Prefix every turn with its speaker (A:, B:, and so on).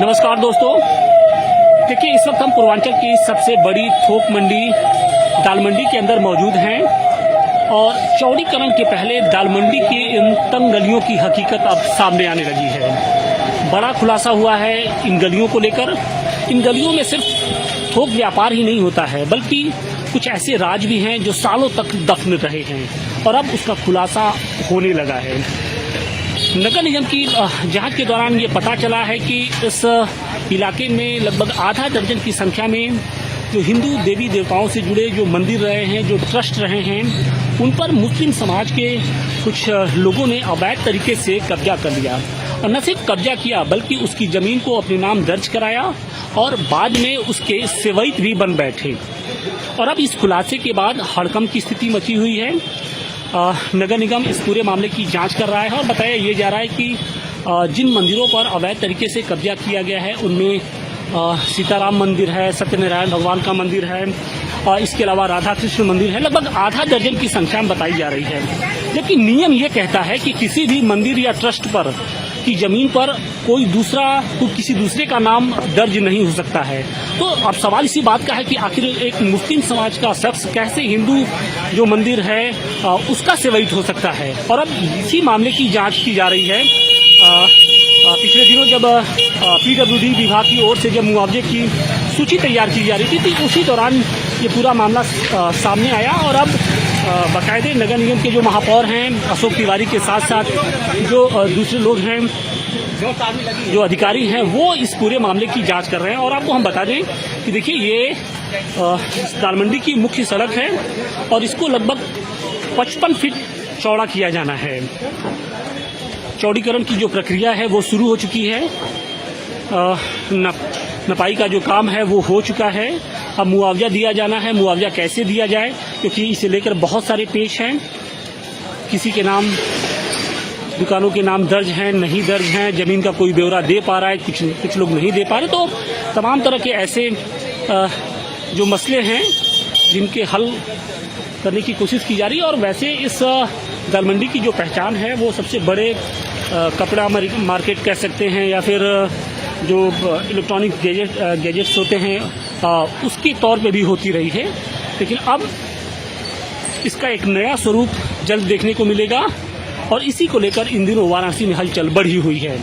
A: नमस्कार दोस्तों, देखिए इस वक्त हम पूर्वांचल की सबसे बड़ी थोक मंडी दाल मंडी के अंदर मौजूद हैं और चौड़ीकरण के पहले दाल मंडी की इन तंग गलियों की हकीकत अब सामने आने लगी है। बड़ा खुलासा हुआ है इन गलियों को लेकर। इन गलियों में सिर्फ थोक व्यापार ही नहीं होता है, बल्कि कुछ ऐसे राज भी हैं जो सालों तक दफन रहे हैं और अब उसका खुलासा होने लगा है। नगर निगम की जांच के दौरान ये पता चला है कि इस इलाके में लगभग आधा दर्जन की संख्या में जो हिंदू देवी देवताओं से जुड़े जो मंदिर रहे हैं, जो ट्रस्ट रहे हैं, उन पर मुस्लिम समाज के कुछ लोगों ने अवैध तरीके से कब्जा कर लिया और न सिर्फ कब्जा किया बल्कि उसकी जमीन को अपने नाम दर्ज कराया और बाद में उसके सेवैत भी बन बैठे। और अब इस खुलासे के बाद हड़कंप की स्थिति मची हुई है। नगर निगम इस पूरे मामले की जांच कर रहा है और बताया ये जा रहा है कि जिन मंदिरों पर अवैध तरीके से कब्जा किया गया है उनमें सीताराम मंदिर है, सत्यनारायण भगवान का मंदिर है, इसके अलावा राधा कृष्ण मंदिर है। लगभग आधा दर्जन की संख्या में बताई जा रही है। जबकि नियम ये कहता है कि किसी भी मंदिर या ट्रस्ट पर की जमीन पर किसी दूसरे का नाम दर्ज नहीं हो सकता है। तो अब सवाल इसी बात का है कि आखिर एक मुस्लिम समाज का शख्स कैसे हिंदू जो मंदिर है उसका सेवैत हो सकता है। और अब इसी मामले की जांच की जा रही है। पिछले दिनों जब PWD विभाग की ओर से जब मुआवजे की सूची तैयार की जा रही थी तो उसी दौरान ये पूरा मामला सामने आया और अब बाकायदे नगर निगम के जो महापौर हैं अशोक तिवारी के साथ साथ जो दूसरे लोग हैं, जो अधिकारी हैं, वो इस पूरे मामले की जांच कर रहे हैं। और आपको हम बता दें कि देखिए ये दाल मंडी की मुख्य सड़क है और इसको लगभग 55 फीट चौड़ा किया जाना है। चौड़ीकरण की जो प्रक्रिया है वो शुरू हो चुकी है। नपाई का जो काम है वो हो चुका है। अब मुआवजा दिया जाना है। मुआवजा कैसे दिया जाए, क्योंकि इसे लेकर बहुत सारे पेश हैं। किसी के नाम, दुकानों के नाम दर्ज हैं, नहीं दर्ज हैं, जमीन का कोई ब्यौरा दे पा रहा है, कुछ लोग नहीं दे पा रहे। तो तमाम तरह के ऐसे जो मसले हैं जिनके हल करने की कोशिश की जा रही है। और वैसे इस दाल मंडी की जो पहचान है वो सबसे बड़े कपड़ा मार्केट कह सकते हैं या फिर जो इलेक्ट्रॉनिक गैजेट्स होते हैं उसके तौर पे भी होती रही है। लेकिन अब इसका एक नया स्वरूप जल्द देखने को मिलेगा और इसी को लेकर इन दिनों वाराणसी में हलचल बढ़ी हुई है।